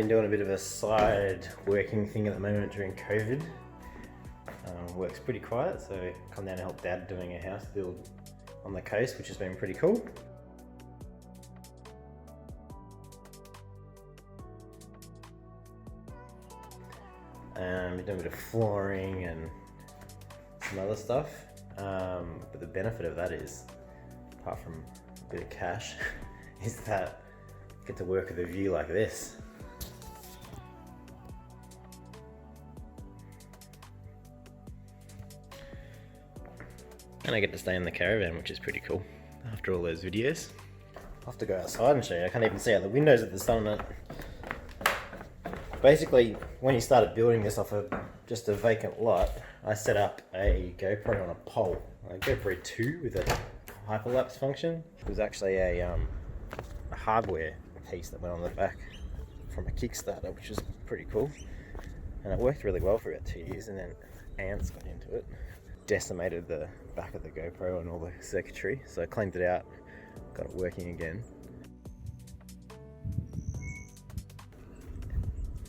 been doing a bit of a side working thing at the moment during COVID. Work's pretty quiet, so come down and help Dad doing a house build on the coast, which has been pretty cool. Been doing a bit of flooring and some other stuff, but the benefit of that is, apart from a bit of cash, is that I get to work with a view like this. And I get to stay in the caravan, which is pretty cool after all those videos. I'll have to go outside and show you. I can't even see out the windows with the sun on it. Basically, when he started building this off of just a vacant lot, I set up a GoPro on a pole, a GoPro 2 with a hyperlapse function. It was actually a hardware piece that went on the back from a Kickstarter, which was pretty cool. And it worked really well for about 2 years, and then ants got into it, decimated the back of the GoPro and all the circuitry. So I cleaned it out, got it working again.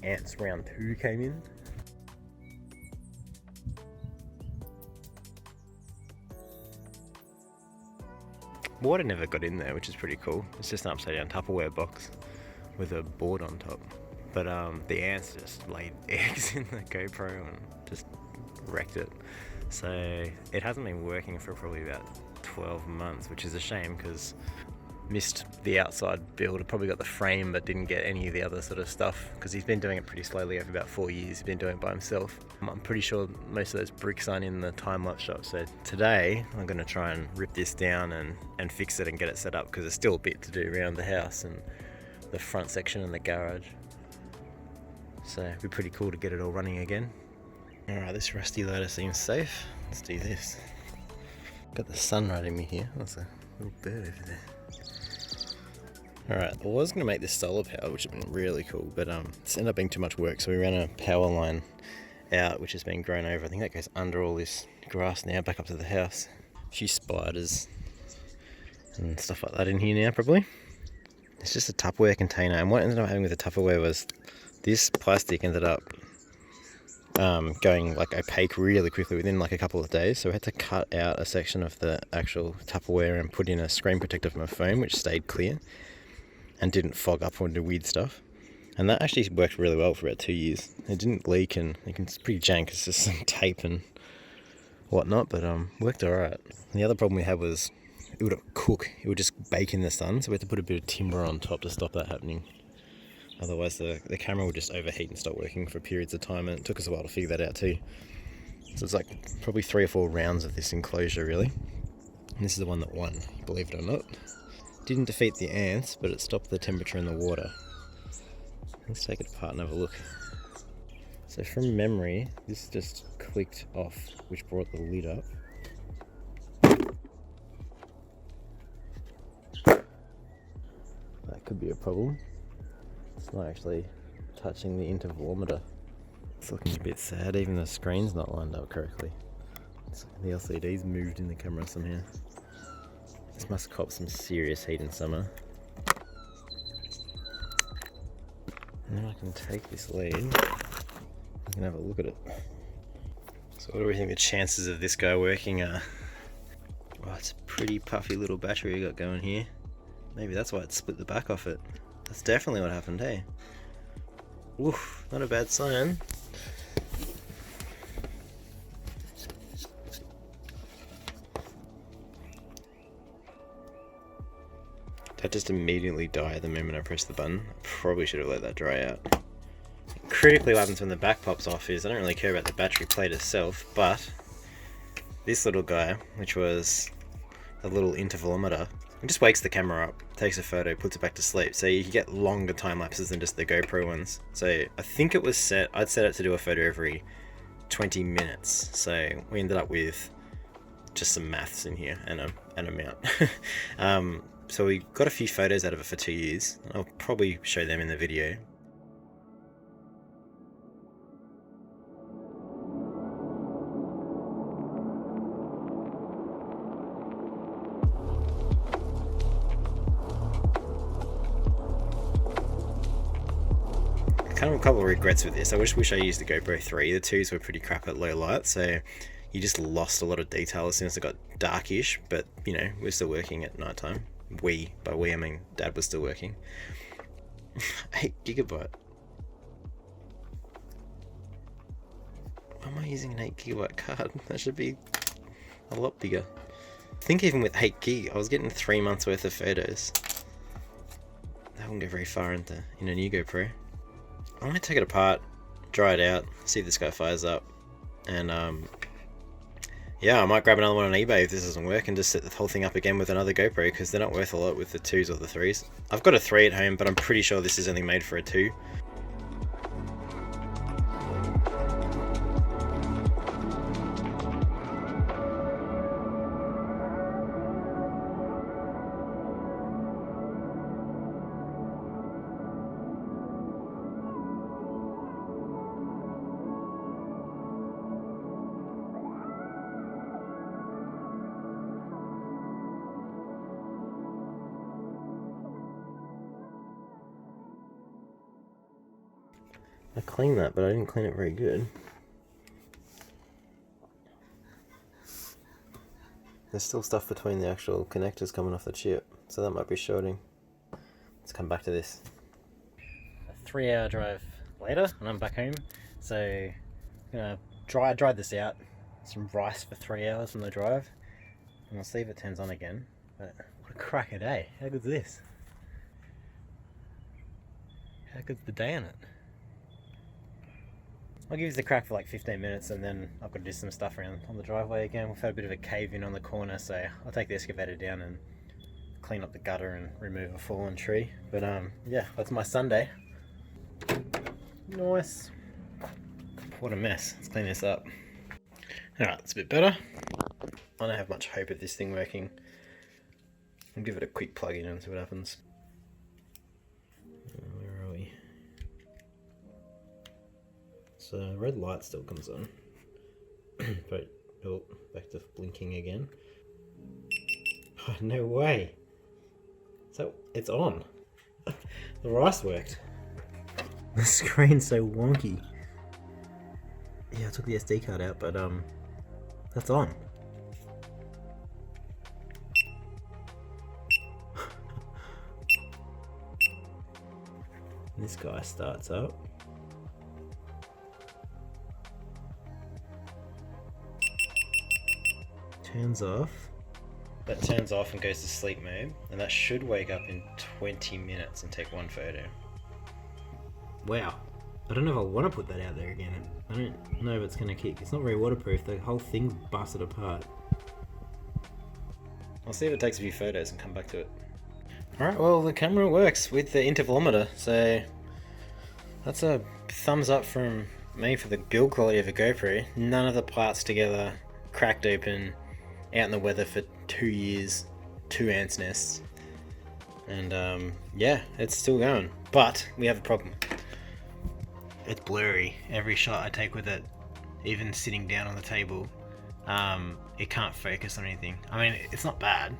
Ants round 2 came in. Water never got in there, which is pretty cool. It's just an upside down Tupperware box with a board on top. But the ants just laid eggs in the GoPro and just wrecked it. So it hasn't been working for probably about 12 months, which is a shame because missed the outside build. I probably got the frame but didn't get any of the other sort of stuff because he's been doing it pretty slowly over about 4 years. He's been doing it by himself. I'm pretty sure most of those bricks aren't in the time-lapse shop. So today I'm going to try and rip this down and fix it and get it set up because there's still a bit to do around the house and the front section and the garage. So it'd be pretty cool to get it all running again. Alright, this rusty ladder seems safe. Let's do this. Got the sun right in me here. That's a little bird over there. Alright, I was going to make this solar powered, which would have been really cool, but it's ended up being too much work, so we ran a power line out, which has been grown over. I think that goes under all this grass now, back up to the house. A few spiders and stuff like that in here now, probably. It's just a Tupperware container, and what ended up happening with the Tupperware was this plastic ended up going like opaque really quickly within like a couple of days, so we had to cut out a section of the actual Tupperware and put in a screen protector from a foam, which stayed clear and didn't fog up or do weird stuff. And that actually worked really well for about 2 years. It didn't leak, and it's pretty jank, it's just some tape and whatnot, but worked alright. The other problem we had was it would cook, it would just bake in the sun, so we had to put a bit of timber on top to stop that happening. Otherwise the camera would just overheat and stop working for periods of time, and it took us a while to figure that out too. So it's like probably 3 or 4 rounds of this enclosure really. And this is the one that won, believe it or not. Didn't defeat the ants, but it stopped the temperature in the water. Let's take it apart and have a look. So from memory, this just clicked off, which brought the lid up. That could be a problem. It's not actually touching the intervalometer. It's looking a bit sad, even the screen's not lined up correctly. It's like the LCD's moved in the camera somehow. This must cop some serious heat in summer. And then I can take this lead and have a look at it. So what do we think the chances of this guy working are? Oh, it's a pretty puffy little battery we got going here. Maybe that's why it split the back off it. That's definitely what happened, hey? Oof, not a bad sign. That just immediately died the moment I pressed the button. Probably should have let that dry out. Critically what happens when the back pops off is I don't really care about the battery plate itself, but this little guy, which was a little intervalometer, it just wakes the camera up, takes a photo, puts it back to sleep. So you can get longer time lapses than just the GoPro ones. So I think it was set, I'd set it to do a photo every 20 minutes. So we ended up with just some maths in here and an amount. So we got a few photos out of it for 2 years. I'll probably show them in the video. kind of a couple of regrets with this. I wish I used the GoPro 3. The 2s were pretty crap at low light, so you just lost a lot of detail as soon as it got darkish, but you know, we're still working at night time. By we I mean Dad was still working. 8GB. Why am I using an 8GB card? That should be a lot bigger. I think even with 8GB, I was getting 3 months worth of photos. That wouldn't go very far in a new GoPro. I might take it apart, dry it out, see if this guy fires up, and yeah, I might grab another one on eBay if this doesn't work and just set the whole thing up again with another GoPro, because they're not worth a lot with the 2s or the 3s. I've got a 3 at home, but I'm pretty sure this is only made for a 2. I cleaned that, but I didn't clean it very good. There's still stuff between the actual connectors coming off the chip, so that might be shorting. Let's come back to this. A 3-hour drive later, and I'm back home. So I'm gonna dry this out. Some rice for 3 hours from the drive, and I'll see if it turns on again. But what a cracker day! How good's this? How good's the day on it? I'll give this a crack for like 15 minutes, and then I've got to do some stuff around on the driveway again. We've had a bit of a cave in on the corner, so I'll take the excavator down and clean up the gutter and remove a fallen tree. But yeah, that's my Sunday. Nice. What a mess. Let's clean this up. Alright, it's a bit better. I don't have much hope of this thing working. I'll give it a quick plug in and see what happens. Where are we? So red light still comes on, but oh, back to blinking again. Oh, no way! So it's on. The rice worked. The screen's so wonky. Yeah, I took the SD card out, but that's on. This guy starts up. Turns off. That turns off and goes to sleep mode, and that should wake up in 20 minutes and take one photo. Wow. I don't know if I want to put that out there again. I don't know if it's going to kick. It's not very waterproof. The whole thing's busted apart. I'll see if it takes a few photos and come back to it. Alright, well the camera works with the intervalometer, so that's a thumbs up from me for the build quality of a GoPro. None of the parts together, cracked open, out in the weather for 2 years, 2 ants nests, and yeah, it's still going. But we have a problem. It's blurry. Every shot I take with it, even sitting down on the table, it can't focus on anything. I mean, it's not bad.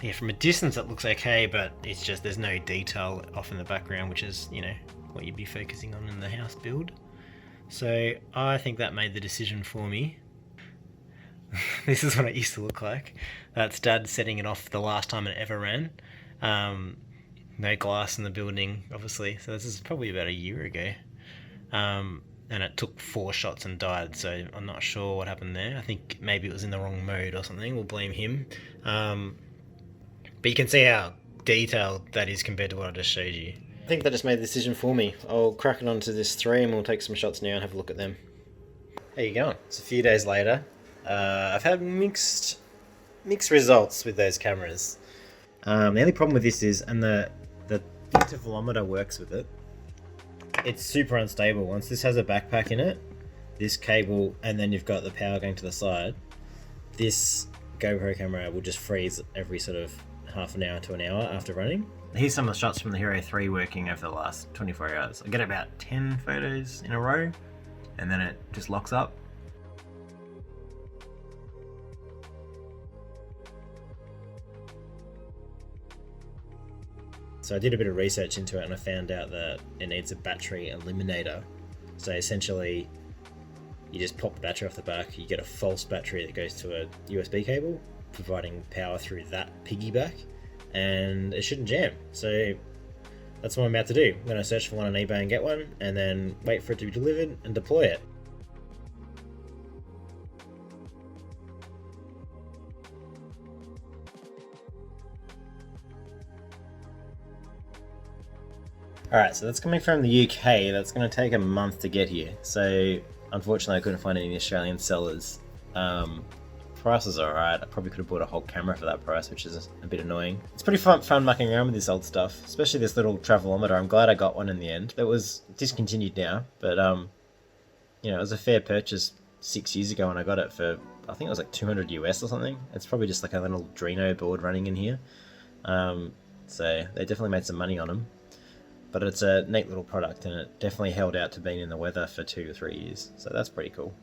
Yeah, from a distance it looks okay, but it's just there's no detail off in the background, which is, you know, what you'd be focusing on in the house build. So I think that made the decision for me. This is what it used to look like. That's Dad setting it off the last time it ever ran. No glass in the building, obviously, so this is probably about a year ago. And it took 4 shots and died, so I'm not sure what happened there. I think maybe it was in the wrong mode or something. We'll blame him. But you can see how detailed that is compared to what I just showed you. I think that just made the decision for me. I'll crack it onto this 3 and we'll take some shots now and have a look at them. How you going? It's a few days later. I've had mixed results with those cameras. The only problem with this is, and the intervalometer works with it, it's super unstable. Once this has a backpack in it, this cable, and then you've got the power going to the side, this GoPro camera will just freeze every sort of half an hour to an hour after running. Here's some of the shots from the Hero 3 working over the last 24 hours. I get about 10 photos in a row, and then it just locks up. So I did a bit of research into it and I found out that it needs a battery eliminator. So essentially, you just pop the battery off the back, you get a false battery that goes to a USB cable, providing power through that piggyback, and it shouldn't jam. So that's what I'm about to do. I'm going to search for one on eBay and get one, and then wait for it to be delivered and deploy it. Alright, so that's coming from the UK. That's going to take a month to get here. So unfortunately I couldn't find any Australian sellers. Price is alright. I probably could have bought a whole camera for that price, which is a bit annoying. It's pretty fun mucking around with this old stuff, especially this little travelometer. I'm glad I got one in the end. It was discontinued now, but you know, it was a fair purchase 6 years ago when I got it for, I think it was like 200 US or something. It's probably just like a little Drino board running in here. So they definitely made some money on them. But it's a neat little product, and it definitely held out to being in the weather for 2 or 3 years. So that's pretty cool.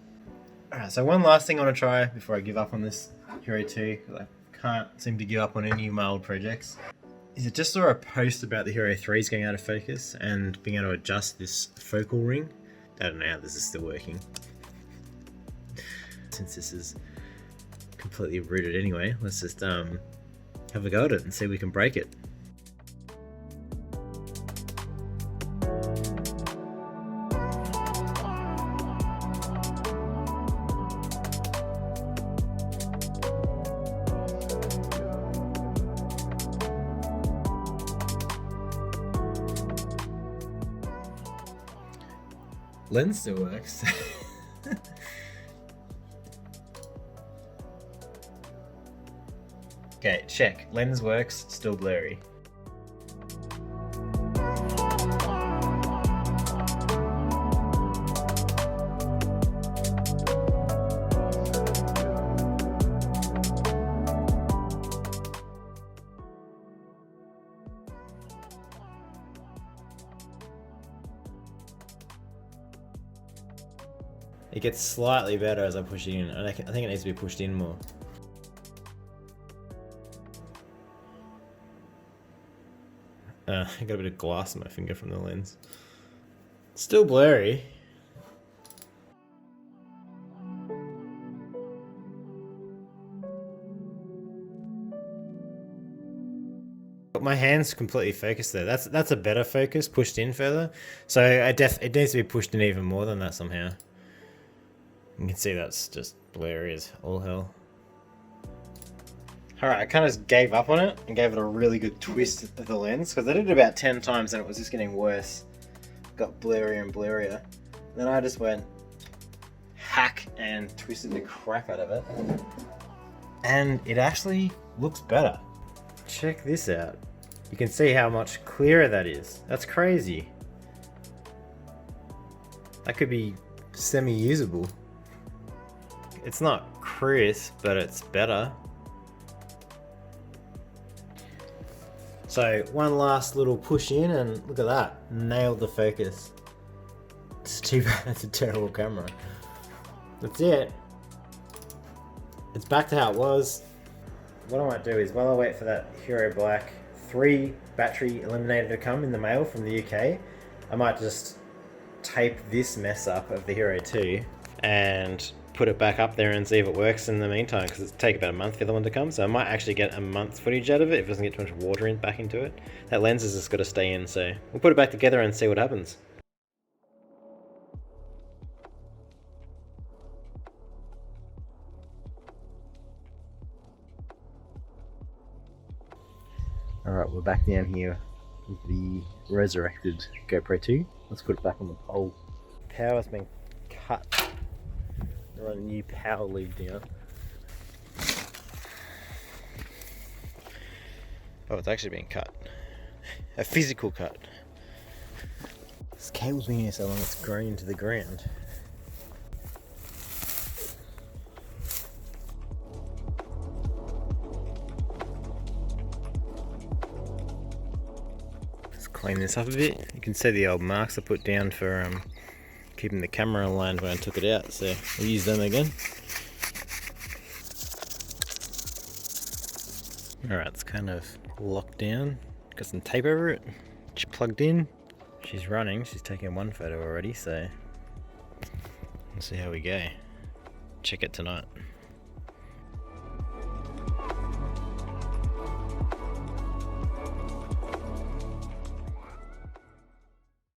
Alright, so one last thing I want to try before I give up on this Hero 2, because I can't seem to give up on any of my old projects, is I just saw a post about the Hero 3's going out of focus and being able to adjust this focal ring. I don't know how this is still working. Since this is completely rooted anyway, let's just have a go at it and see if we can break it. Lens still works. Okay, check. Lens works, still blurry. It gets slightly better as I push it in, and I think it needs to be pushed in more. I got a bit of glass in my finger from the lens. Still blurry. But my hand's completely focused there. That's a better focus, pushed in further. So it needs to be pushed in even more than that somehow. You can see that's just blurry as all hell. Alright, I kind of gave up on it and gave it a really good twist of the lens, because I did it about 10 times and it was just getting worse. Got blurrier and blurrier. Then I just went hack and twisted the crap out of it. And it actually looks better. Check this out. You can see how much clearer that is. That's crazy. That could be semi-usable. It's not crisp, but it's better. So one last little push in and look at that. Nailed the focus. It's too bad it's a terrible camera. That's it. It's back to how it was. What I might do is, while I wait for that Hero Black 3 battery eliminator to come in the mail from the UK, I might just tape this mess up of the Hero 2 and put it back up there and see if it works in the meantime, because it's take about a month for the other one to come, so I might actually get a month's footage out of it if it doesn't get too much water back into it. That lens has just got to stay in, so we'll put it back together and see what happens. Alright, we're back down here with the resurrected GoPro 2. Let's put it back on the pole. Power's been cut. Run a new power lead down. Oh, it's actually been cut. A physical cut. This cable's been here so long it's grown into the ground. Let's clean this up a bit. You can see the old marks I put down for keeping the camera aligned when I took it out, so we'll use them again. Alright, it's kind of locked down. Got some tape over it. It's plugged in. She's running. She's taken one photo already, so we'll see how we go. Check it tonight.